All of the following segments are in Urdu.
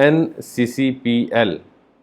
NCCPL,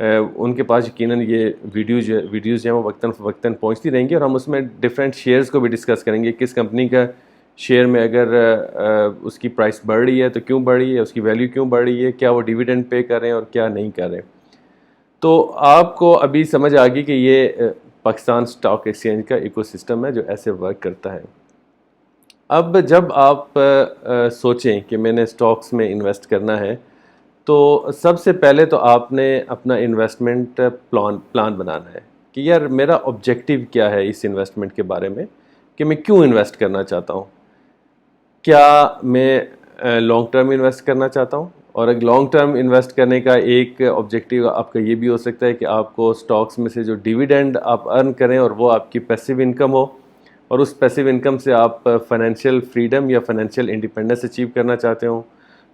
ان کے پاس یقیناً یہ ویڈیوز جو ہیں وہ وقتاً فوقتاً پہنچتی رہیں گی، اور ہم اس میں ڈفرینٹ شیئرز کو بھی ڈسکس کریں گے. کس کمپنی کا شیئر میں اگر اس کی پرائس بڑھ رہی ہے تو کیوں بڑھ رہی ہے، اس کی ویلیو کیوں بڑھ رہی ہے، کیا وہ ڈیویڈنڈ پے کر رہے ہیں اور کیا نہیں کر رہے. تو آپ کو ابھی سمجھ آ گئی کہ یہ پاکستان اسٹاک ایکسچینج کا ایکو سسٹم ہے جو ایسے ورک کرتا ہے. اب جب آپ سوچیں کہ میں نے اسٹاکس میں انویسٹ کرنا ہے، تو سب سے پہلے تو آپ نے اپنا انویسٹمنٹ پلان بنانا ہے کہ یار میرا آبجیکٹیو کیا ہے اس انویسٹمنٹ کے بارے میں، کہ میں کیوں انویسٹ کرنا چاہتا ہوں. کیا میں لانگ ٹرم انویسٹ کرنا چاہتا ہوں، اور ایک لانگ ٹرم انویسٹ کرنے کا ایک آبجیکٹیو آپ کا یہ بھی ہو سکتا ہے کہ آپ کو اسٹاکس میں سے جو ڈیویڈینڈ آپ ارن کریں اور وہ آپ کی پیسیو انکم ہو، اور اس پیسیو انکم سے آپ فائنینشیل فریڈم یا فائنینشیل انڈیپینڈنس اچیو کرنا چاہتے ہوں.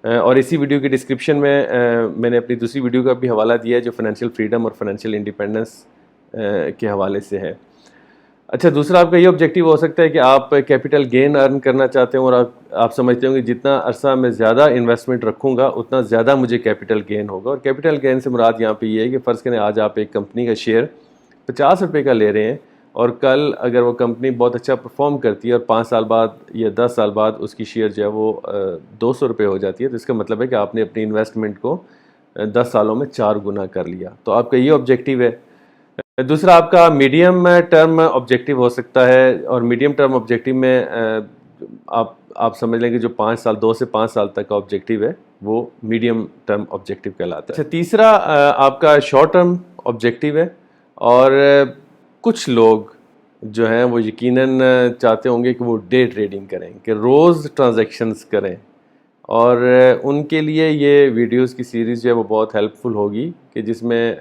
اور اسی ویڈیو کی ڈسکرپشن میں نے اپنی دوسری ویڈیو کا بھی حوالہ دیا ہے جو فائنینشیل فریڈم اور فائنینشیل انڈیپینڈنس کے حوالے سے ہے. اچھا، دوسرا آپ کا یہ آبجیکٹیو ہو سکتا ہے کہ آپ کیپٹل گین ارن کرنا چاہتے ہیں، اور آپ سمجھتے ہوں کہ جتنا عرصہ میں زیادہ انویسٹمنٹ رکھوں گا اتنا زیادہ مجھے کیپٹل گین ہوگا. اور کیپٹل گین سے مراد یہاں پہ یہ ہے کہ فرض کریں آج آپ ایک کمپنی کا شیئر 50 روپے کا لے رہے ہیں، اور کل اگر وہ کمپنی بہت اچھا پرفارم کرتی ہے اور 5 سال بعد یا 10 سال بعد اس کی شیئر جو ہے وہ 200 روپے ہو جاتی ہے، تو اس کا مطلب ہے کہ آپ نے اپنی انویسٹمنٹ کو 10 سالوں میں 4 گنا کر لیا. تو آپ کا یہ آبجیکٹیو ہے. دوسرا آپ کا میڈیم ٹرم آبجیکٹیو ہو سکتا ہے، اور میڈیم ٹرم آبجیکٹیو میں آپ سمجھ لیں کہ جو 5 سال 2 سے 5 سال تک کا آبجیکٹیو ہے وہ میڈیم ٹرم آبجیکٹیو کہلاتا ہے. اچھا، تیسرا آپ کا شارٹ ٹرم آبجیکٹیو ہے. اور کچھ لوگ جو ہیں وہ یقیناً چاہتے ہوں گے کہ وہ ڈے ٹریڈنگ کریں، کہ روز ٹرانزیکشنز کریں، اور ان کے لیے یہ ویڈیوز کی سیریز جو ہے وہ بہت ہیلپ فل ہوگی، کہ جس میں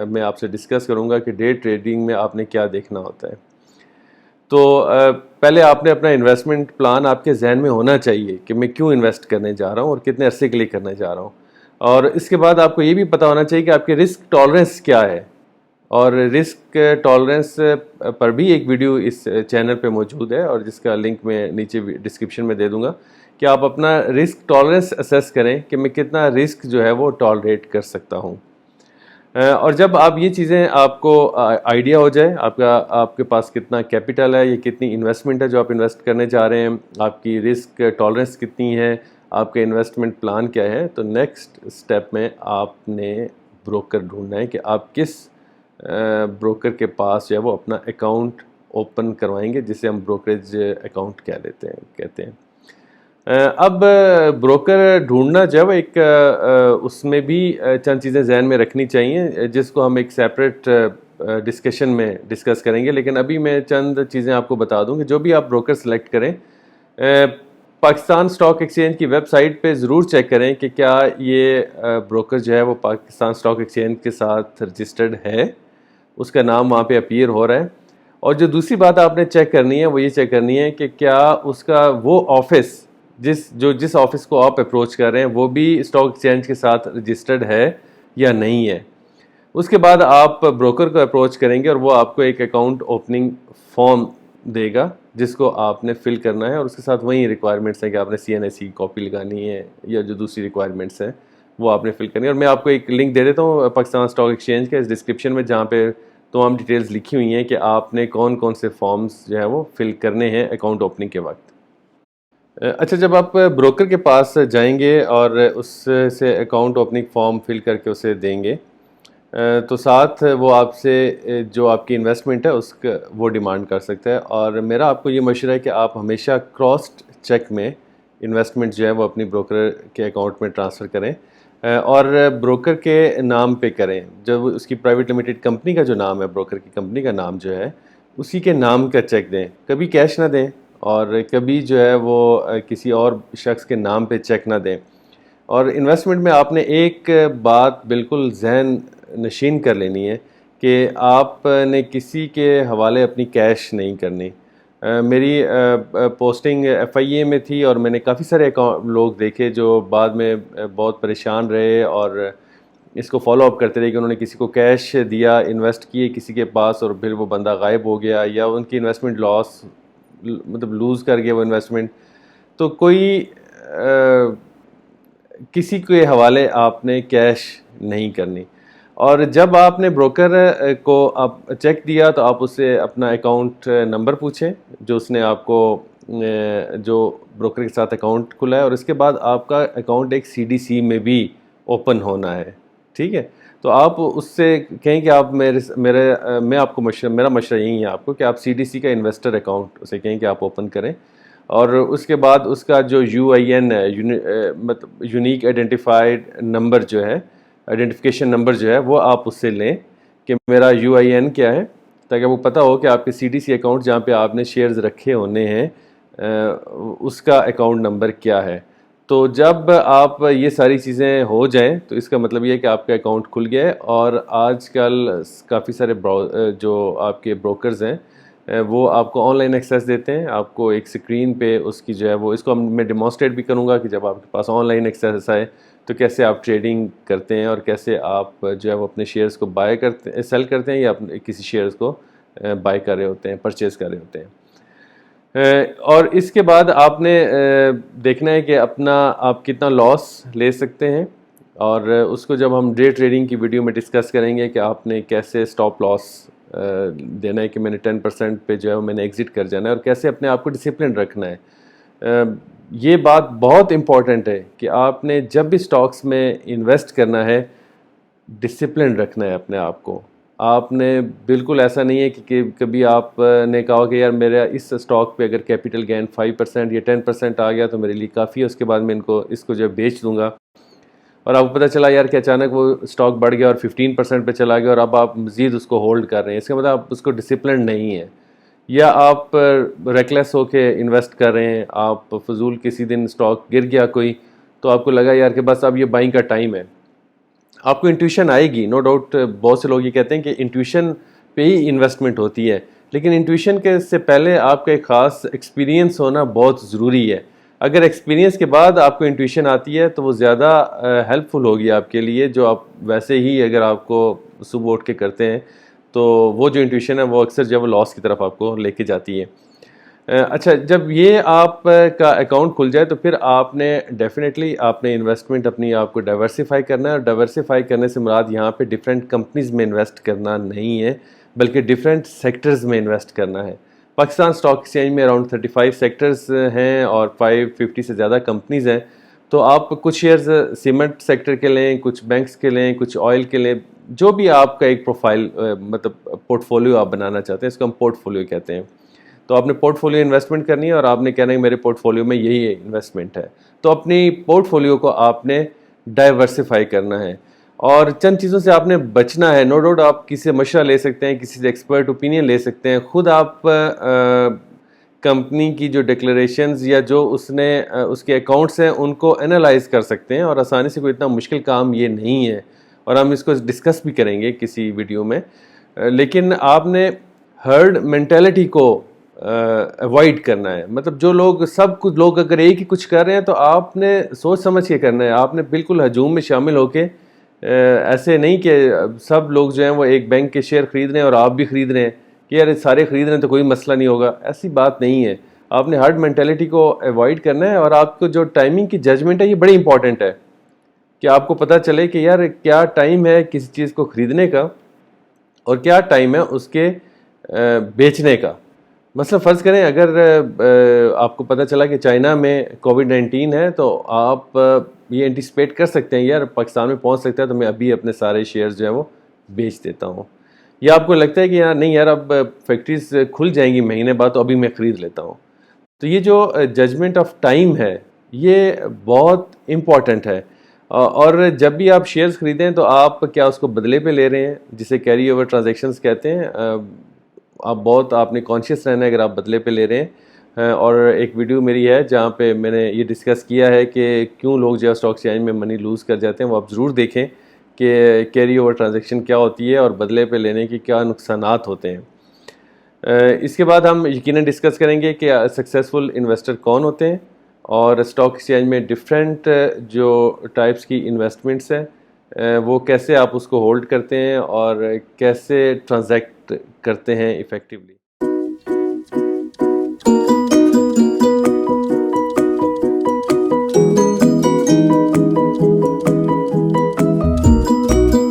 میں آپ سے ڈسکس کروں گا کہ ڈے ٹریڈنگ میں آپ نے کیا دیکھنا ہوتا ہے. تو پہلے آپ نے اپنا انویسٹمنٹ پلان آپ کے ذہن میں ہونا چاہیے کہ میں کیوں انویسٹ کرنے جا رہا ہوں اور کتنے عرصے کے لیے کرنے جا رہا ہوں. اور اس کے بعد آپ کو یہ بھی پتہ ہونا چاہیے کہ آپ کے رسک ٹالرنس کیا ہے. اور رسک ٹالرنس پر بھی ایک ویڈیو اس چینل پہ موجود ہے، اور جس کا لنک میں نیچے ڈسکرپشن میں دے دوں گا، کہ آپ اپنا رسک ٹالرنس اسیس کریں کہ میں کتنا رسک جو ہے وہ ٹالریٹ کر سکتا ہوں. اور جب آپ یہ چیزیں آپ کو آئیڈیا ہو جائے آپ کے پاس کتنا کیپٹل ہے یا کتنی انویسٹمنٹ ہے جو آپ انویسٹ کرنے جا رہے ہیں، آپ کی رسک ٹالرنس کتنی ہے، آپ کا انویسٹمنٹ پلان کیا ہے، تو نیکسٹ اسٹیپ میں آپ نے بروکر ڈھونڈنا ہے کہ آپ کس بروکر کے پاس جو ہے وہ اپنا اکاؤنٹ اوپن کروائیں گے، جسے ہم بروکریج اکاؤنٹ کہتے ہیں. اب بروکر ڈھونڈنا جو ہے وہ ایک اس میں بھی چند چیزیں ذہن میں رکھنی چاہیے، جس کو ہم ایک سیپریٹ ڈسکشن میں ڈسکس کریں گے. لیکن ابھی میں چند چیزیں آپ کو بتا دوں کہ جو بھی آپ بروکر سلیکٹ کریں، پاکستان اسٹاک ایکسچینج کی ویب سائٹ پہ ضرور چیک کریں کہ کیا یہ بروکر جو ہے وہ پاکستان اسٹاک ایکسچینج کے ساتھ رجسٹرڈ ہے، اس کا نام وہاں پہ اپیئر ہو رہا ہے. اور جو دوسری بات آپ نے چیک کرنی ہے وہ یہ چیک کرنی ہے کہ کیا اس کا وہ آفس جس آفس کو آپ اپروچ کر رہے ہیں وہ بھی اسٹاک ایکسچینج کے ساتھ رجسٹرڈ ہے یا نہیں ہے. اس کے بعد آپ بروکر کو اپروچ کریں گے اور وہ آپ کو ایک اکاؤنٹ اوپننگ فارم دے گا جس کو آپ نے فل کرنا ہے، اور اس کے ساتھ وہی ریکوائرمنٹس ہیں کہ آپ نے CNSE کی کاپی لگانی ہے یا جو دوسری ریکوائرمنٹس ہیں وہ آپ نے فل کرنی ہے. اور میں آپ کو ایک لنک دے دیتا ہوں پاکستان اسٹاک ایکسچینج کے اس ڈسکرپشن میں، جہاں پہ تمام ڈیٹیلز لکھی ہوئی ہیں کہ آپ نے کون کون سے فارمز جو ہیں وہ فل کرنے ہیں اکاؤنٹ اوپننگ کے وقت. اچھا، جب آپ بروکر کے پاس جائیں گے اور اس سے اکاؤنٹ اوپننگ فارم فل کر کے اسے دیں گے، تو ساتھ وہ آپ سے جو آپ کی انویسٹمنٹ ہے اس کا وہ ڈیمانڈ کر سکتا ہے. اور میرا آپ کو یہ مشورہ ہے کہ آپ ہمیشہ کراس چیک میں انویسٹمنٹ جو ہے وہ اپنی بروکر کے اکاؤنٹ میں ٹرانسفر کریں، اور بروکر کے نام پہ کریں. جب اس کی پرائیویٹ لمیٹڈ کمپنی کا جو نام ہے، بروکر کی کمپنی کا نام جو ہے، اسی کے نام کا چیک دیں. کبھی کیش نہ دیں، اور کبھی جو ہے وہ کسی اور شخص کے نام پہ چیک نہ دیں. اور انویسٹمنٹ میں آپ نے ایک بات بالکل ذہن نشین کر لینی ہے کہ آپ نے کسی کے حوالے اپنی کیش نہیں کرنی. میری پوسٹنگ FIA میں تھی، اور میں نے کافی سارے لوگ دیکھے جو بعد میں بہت پریشان رہے اور اس کو فالو اپ کرتے رہے کہ انہوں نے کسی کو کیش دیا، انویسٹ کیے کسی کے پاس، اور پھر وہ بندہ غائب ہو گیا یا ان کی انویسٹمنٹ لوز کر گیا وہ انویسٹمنٹ. تو کوئی کسی کے حوالے آپ نے کیش نہیں کرنی. اور جب آپ نے بروکر کو آپ چیک دیا تو آپ اس سے اپنا اکاؤنٹ نمبر پوچھیں جو اس نے آپ کو جو بروکر کے ساتھ اکاؤنٹ کھلا ہے، اور اس کے بعد آپ کا اکاؤنٹ ایک CDC میں بھی اوپن ہونا ہے. ٹھیک ہے، تو آپ اس سے کہیں کہ آپ میں آپ کو میرا مشورہ یہی ہے آپ کو کہ آپ CDC کا انویسٹر اکاؤنٹ اسے کہیں کہ آپ اوپن کریں، اور اس کے بعد اس کا جو UIN ہے، مطلب یونیک آئیڈینٹیفائڈ نمبر جو ہے، آئیڈینٹیفیکیشن نمبر جو ہے، وہ آپ اس سے لیں کہ میرا UIN کیا ہے، تاکہ وہ پتہ ہو کہ آپ کے CDC اکاؤنٹ جہاں پہ آپ نے شیئرز رکھے ہونے ہیں اس کا اکاؤنٹ نمبر کیا ہے. تو جب آپ یہ ساری چیزیں ہو جائیں تو اس کا مطلب یہ ہے کہ آپ کا اکاؤنٹ کھل گیا ہے. اور آج کل کافی سارے جو آپ کے بروکرز ہیں وہ آپ کو آن لائن ایکسیس دیتے ہیں. آپ کو ایک اسکرین پہ اس کی جو ہے وہ، اس کو میں ڈیمانسٹریٹ بھی کروں گا کہ جب آپ کے پاس آن لائن ایکسیس آئے تو کیسے آپ ٹریڈنگ کرتے ہیں اور کیسے آپ جو ہے وہ اپنے شیئرز کو سیل کرتے ہیں یا کسی شیئرز کو بائی کر رہے ہوتے ہیں، پرچیز کر رہے ہوتے ہیں. اور اس کے بعد آپ نے دیکھنا ہے کہ آپ کتنا لاس لے سکتے ہیں، اور اس کو جب ہم ڈے ٹریڈنگ کی ویڈیو میں ڈسکس کریں گے کہ آپ نے کیسے اسٹاپ لاس دینا ہے کہ میں نے 10% پہ جو ہے میں نے ایگزٹ کر جانا ہے، اور کیسے اپنے آپ کو ڈسپلن رکھنا ہے. یہ بات بہت امپورٹنٹ ہے کہ آپ نے جب بھی اسٹاکس میں انویسٹ کرنا ہے ڈسپلن رکھنا ہے اپنے آپ کو. آپ نے بالکل ایسا نہیں ہے کہ کبھی آپ نے کہا کہ یار میرا اس اسٹاک پہ اگر کیپٹل گین 5% یا 10% آ گیا تو میرے لیے کافی ہے، اس کے بعد میں اس کو جو بیچ دوں گا، اور آپ کو پتہ چلا یار کہ اچانک وہ اسٹاک بڑھ گیا اور 15% پہ چلا گیا اور اب آپ مزید اس کو ہولڈ کر رہے ہیں. اس کا مطلب آپ اس کو ڈسپلن نہیں ہے، یا آپ ریکلیس ہو کے انویسٹ کر رہے ہیں. آپ فضول کسی دن اسٹاک گر گیا کوئی تو آپ کو لگا یار کہ بس اب یہ بائنگ کا ٹائم ہے. آپ کو انٹیویشن آئے گی، نو ڈاؤٹ. بہت سے لوگ یہ کہتے ہیں کہ انٹیویشن پہ ہی انویسٹمنٹ ہوتی ہے، لیکن انٹیویشن کے سے پہلے آپ کا ایک خاص ایکسپیرینس ہونا بہت ضروری ہے. اگر ایکسپیرینس کے بعد آپ کو انٹیویشن آتی ہے تو وہ زیادہ ہیلپ فل ہوگی آپ کے لیے، جو آپ ویسے ہی اگر آپ کو صبح اٹھ کے کرتے ہیں تو وہ جو انٹیویشن ہے وہ اکثر جو ہے وہ لاس کی طرف آپ کو لے کے جاتی ہے. اچھا، جب یہ آپ کا اکاؤنٹ کھل جائے تو پھر آپ نے ڈیفینیٹلی آپ نے انویسٹمنٹ اپنی آپ کو ڈائیورسیفائی کرنا ہے. اور ڈائیورسیفائی کرنے سے مراد یہاں پہ ڈفرینٹ کمپنیز میں انویسٹ کرنا نہیں ہے، بلکہ ڈفرینٹ سیکٹرز میں انویسٹ کرنا ہے. پاکستان اسٹاک ایکسچینج میں اراؤنڈ 35 سیکٹرز ہیں اور 550 سے زیادہ کمپنیز ہیں. تو آپ کچھ شیئرز سیمنٹ سیکٹر کے لیں، کچھ بینکس کے لیں، کچھ آئل کے لیں، جو بھی آپ کا ایک پروفائل مطلب پورٹ فولیو آپ بنانا چاہتے ہیں، اس کو ہم پورٹ فولیو کہتے ہیں. تو آپ نے پورٹ فولیو انویسٹمنٹ کرنی ہے اور آپ نے کہنا ہے میرے پورٹ فولیو میں یہی انویسٹمنٹ ہے. تو اپنی پورٹ فولیو کو آپ نے ڈائیورسیفائی کرنا ہے اور چند چیزوں سے آپ نے بچنا ہے. نو ڈاؤٹ آپ کسی سے مشورہ لے سکتے ہیں، کسی سے ایکسپرٹ اوپینین لے سکتے ہیں. خود آپ کمپنی کی جو ڈکلیریشنز یا جو اس کے اکاؤنٹس ہیں ان کو انالائز کر سکتے ہیں، اور آسانی سے کوئی اتنا مشکل کام یہ نہیں ہے، اور ہم اس کو ڈسکس بھی کریں گے کسی ویڈیو میں. لیکن آپ نے ہرڈ مینٹیلٹی کو اوائڈ کرنا ہے. مطلب جو لوگ اگر ایک ہی کچھ کر رہے ہیں تو آپ نے سوچ سمجھ کے کرنا ہے. آپ نے بالکل ہجوم میں شامل ہو کے ایسے نہیں کہ سب لوگ جو ہیں وہ ایک بینک کے شیئر خرید رہے ہیں اور آپ بھی خرید رہے ہیں کہ یار سارے خرید رہے ہیں تو کوئی مسئلہ نہیں ہوگا. ایسی بات نہیں ہے. آپ نے ہرڈ مینٹیلٹی کو اوائڈ کرنا ہے، اور آپ کو جو ٹائمنگ کی ججمنٹ ہے یہ بڑی امپورٹنٹ ہے کہ آپ کو پتہ چلے کہ یار کیا ٹائم ہے کسی چیز کو خریدنے کا اور کیا ٹائم ہے اس کے بیچنے کا. مثلا فرض کریں اگر آپ کو پتہ چلا کہ چائنا میں کووڈ-19 ہے تو آپ یہ انٹیسپیٹ کر سکتے ہیں یار پاکستان میں پہنچ سکتا ہے تو میں ابھی اپنے سارے شیئرز جو ہیں وہ بیچ دیتا ہوں. یا آپ کو لگتا ہے کہ یار نہیں یار اب فیکٹریز کھل جائیں گی مہینے بعد تو ابھی میں خرید لیتا ہوں. تو یہ جو ججمنٹ آف ٹائم ہے یہ بہت امپورٹنٹ ہے. اور جب بھی آپ شیئرز خریدیں تو آپ کیا اس کو بدلے پہ لے رہے ہیں، جسے کیری اوور ٹرانزیکشنز کہتے ہیں. آپ نے کانشیس رہنا ہے اگر آپ بدلے پہ لے رہے ہیں. اور ایک ویڈیو میری ہے جہاں پہ میں نے یہ ڈسکس کیا ہے کہ کیوں لوگ جو ہے اسٹاک ایکسچینج میں منی لوز کر جاتے ہیں. وہ آپ ضرور دیکھیں کہ کیری اوور ٹرانزیکشن کیا ہوتی ہے اور بدلے پہ لینے کی کیا نقصانات ہوتے ہیں. اس کے بعد ہم یقیناً ڈسکس کریں گے کہ سکسیزفل انویسٹر کون ہوتے ہیں اور اسٹاک ایکسچینج میں ڈفرینٹ جو ٹائپس کی انویسٹمنٹس ہیں وہ کیسے آپ اس کو ہولڈ کرتے ہیں اور کیسے ٹرانزیکٹ کرتے ہیں ایفیکٹیولی.